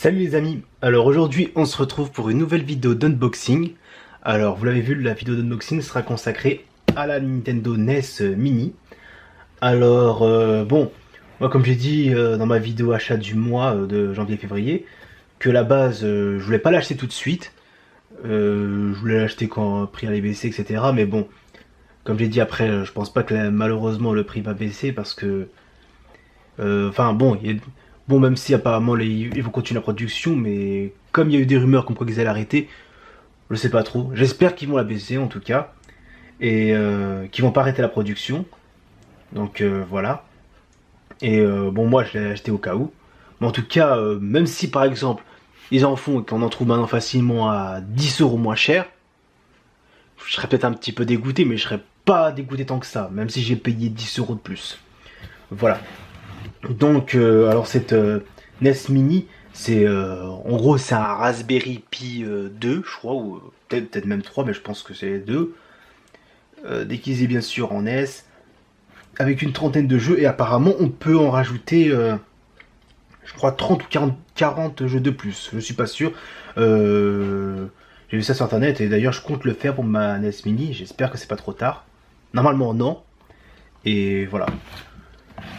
Salut les amis, alors aujourd'hui on se retrouve pour une nouvelle vidéo d'unboxing. Alors vous l'avez vu, la vidéo d'unboxing sera consacrée à la Nintendo NES Mini. Alors bon, moi comme j'ai dit dans ma vidéo achat du mois de janvier-février, que la base je voulais pas l'acheter tout de suite. Je voulais l'acheter quand le prix allait baisser, etc. Mais bon, comme j'ai dit après, je pense pas que malheureusement le prix va baisser parce que enfin bon, bon, même si apparemment ils vont continuer la production, mais comme il y a eu des rumeurs comme quoi ils allaient arrêter, je sais pas trop. J'espère qu'ils vont la baisser en tout cas, et qu'ils vont pas arrêter la production. Donc voilà. Et bon, moi je l'ai acheté au cas où. Mais en tout cas, même si par exemple ils en font et qu'on en trouve maintenant facilement à 10 euros moins cher, je serais peut-être un petit peu dégoûté, mais je serais pas dégoûté tant que ça, même si j'ai payé 10 euros de plus. Voilà. Donc, alors cette NES Mini, c'est en gros c'est un Raspberry Pi 2, je crois, ou peut-être même 3, mais je pense que c'est 2. Déguisé bien sûr en NES, avec une trentaine de jeux, et apparemment on peut en rajouter, je crois, 30 ou 40 jeux de plus, je suis pas sûr. J'ai vu ça sur internet, et d'ailleurs je compte le faire pour ma NES Mini, j'espère que c'est pas trop tard. Normalement non, et voilà.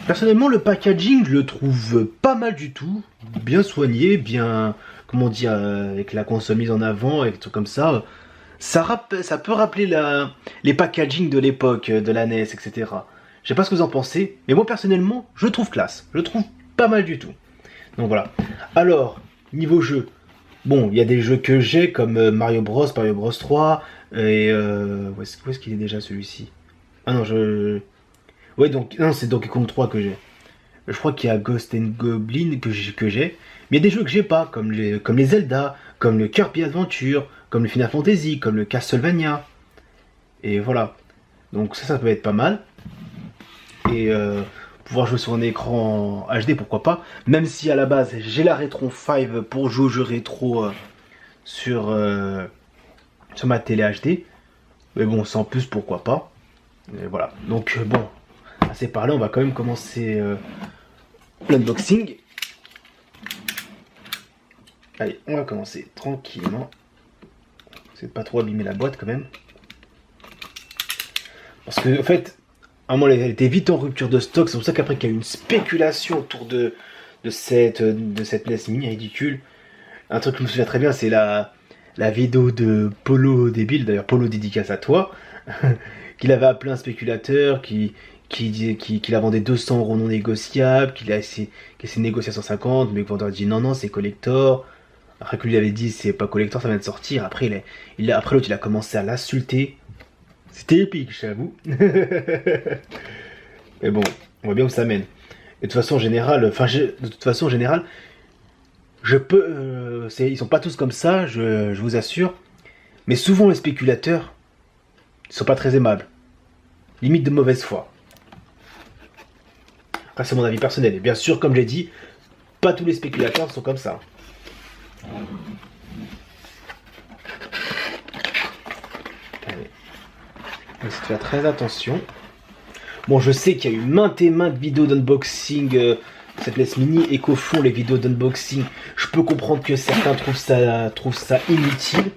Personnellement, le packaging, je le trouve pas mal du tout. Bien soigné, bien, comment dire, avec la console mise en avant, et des trucs comme ça. Ça peut rappeler les packaging de l'époque, de la NES, etc. Je sais pas ce que vous en pensez, mais moi personnellement, je le trouve classe. Je le trouve pas mal du tout. Donc voilà. Alors, niveau jeu, bon, il y a des jeux que j'ai, comme Mario Bros, Mario Bros 3, et où est-ce qu'il est déjà celui-ci? Ah non, ouais, donc, non, c'est Donkey Kong 3 que j'ai. Je crois qu'il y a Ghost and Goblin que j'ai. Mais il y a des jeux que j'ai pas, comme les Zelda, comme le Kirby Adventure, comme le Final Fantasy, comme le Castlevania. Et voilà. Donc ça peut être pas mal. Et pouvoir jouer sur un écran HD, pourquoi pas. Même si à la base, j'ai la Retron 5 pour jouer aux jeux rétro sur, sur ma télé HD. Mais bon, sans plus, pourquoi pas. Et voilà. Donc bon, assez parlé, on va quand même commencer l'unboxing. Allez, on va commencer tranquillement. C'est de pas trop abîmer la boîte quand même. Parce que, en fait, à un moment, elle était vite en rupture de stock. C'est pour ça qu'après qu'il y a eu une spéculation autour de cette NES Mini ridicule. Un truc que je me souviens très bien, c'est la vidéo de Polo Débile, d'ailleurs Polo dédicace à toi, qu'il avait appelé un spéculateur, qui la vendait 200 euros non négociables, qu'il a essayé de négocier à 150, mais le vendeur a dit non, non, c'est collector. Après que lui avait dit c'est pas collector, ça vient de sortir. Après, après l'autre il a commencé à l'insulter. C'était épique, j'avoue. Mais bon, on voit bien où ça mène. Et de toute façon générale, je peux. Ils sont pas tous comme ça, je vous assure. Mais souvent les spéculateurs, ils sont pas très aimables. Limite de mauvaise foi. Après c'est mon avis personnel. Et bien sûr, comme j'ai dit, pas tous les spéculateurs sont comme ça. Allez. On essaie de faire très attention. Bon, je sais qu'il y a eu maintes et maintes vidéos d'unboxing de cette NES Mini, et qu'au fond, les vidéos d'unboxing, je peux comprendre que certains trouvent ça inutile.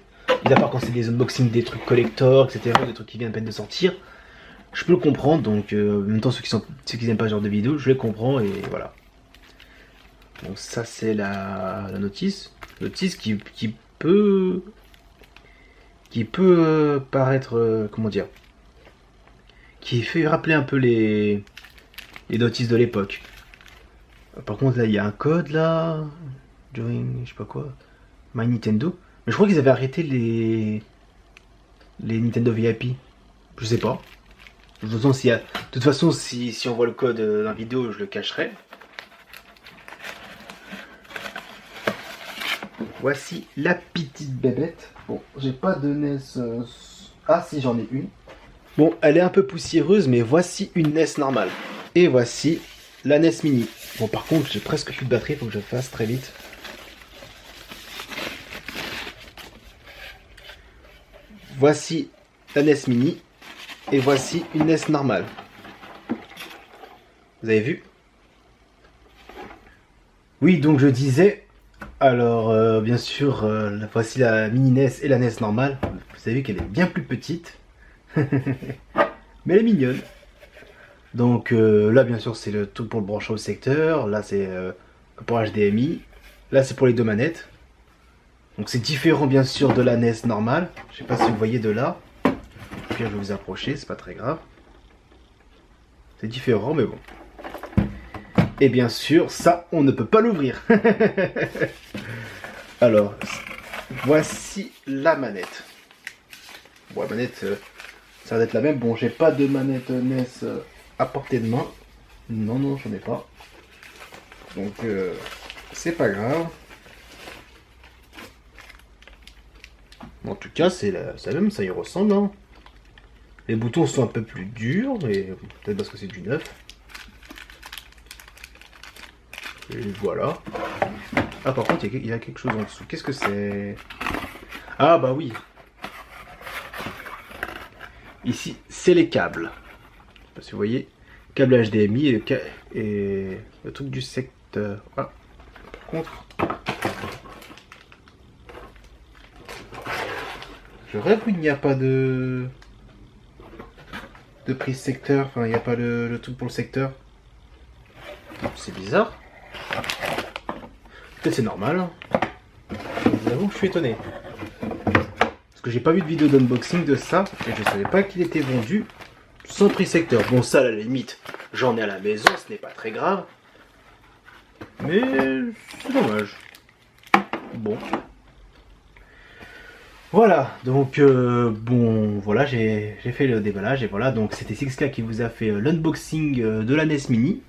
Mis à part quand c'est des unboxings des trucs collector, etc., des trucs qui viennent à peine de sortir. Je peux le comprendre, donc en même temps, ceux qui n'aiment pas ce genre de vidéos, je les comprends, et voilà. Bon, ça c'est la notice. Notice qui peut paraître, comment dire, qui fait rappeler un peu les notices de l'époque. Par contre là il y a un code là, during je sais pas quoi, My Nintendo. Mais je crois qu'ils avaient arrêté les Nintendo VIP. Je sais pas. De toute façon, si on voit le code dans la vidéo, je le cacherai. Voici la petite bébête. Bon, j'ai pas de NES. Ah si, j'en ai une. Bon, elle est un peu poussiéreuse, mais voici une NES normale. Et voici la NES Mini. Bon, par contre, j'ai presque plus de batterie, faut que je fasse très vite. Voici la NES Mini. Et voici une NES normale. Vous avez vu? Oui, donc je disais, Alors, bien sûr, voici la mini NES et la NES normale. Vous savez qu'elle est bien plus petite. Mais elle est mignonne. Donc là, bien sûr, c'est le tout pour le brancher au secteur. Là, c'est pour HDMI. Là, c'est pour les deux manettes. Donc c'est différent, bien sûr, de la NES normale. Je sais pas si vous voyez de là. Puis je vais vous approcher, c'est pas très grave. C'est différent, mais bon. Et bien sûr, ça, on ne peut pas l'ouvrir. Alors, voici la manette. Bon, la manette, ça va être la même. Bon, j'ai pas de manette NES à portée de main. Non, non, j'en ai pas. Donc, c'est pas grave. En tout cas, c'est la même, ça y ressemble. Hein. Les boutons sont un peu plus durs, et peut-être parce que c'est du neuf. Et voilà. Ah, par contre, il y a quelque chose en dessous. Qu'est-ce que c'est? Ah, bah oui. Ici, c'est les câbles. Je sais pas si vous voyez. Câble HDMI et le truc du secteur. Ah, par contre, je rêve où il n'y a pas de prise secteur. Enfin, il n'y a pas le truc pour le secteur. C'est bizarre. Peut-être c'est normal. Je vous avoue que je suis étonné. Parce que j'ai pas vu de vidéo d'unboxing de ça. Et je savais pas qu'il était vendu sans prise secteur. Bon, ça, à la limite, j'en ai à la maison, ce n'est pas très grave. Mais c'est dommage. Bon. Voilà, donc bon, voilà, j'ai fait le déballage et voilà, donc c'était Sixka qui vous a fait l'unboxing de la NES Mini.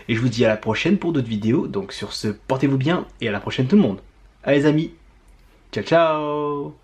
Et je vous dis à la prochaine pour d'autres vidéos, donc sur ce, portez-vous bien et à la prochaine tout le monde. Allez les amis, ciao ciao.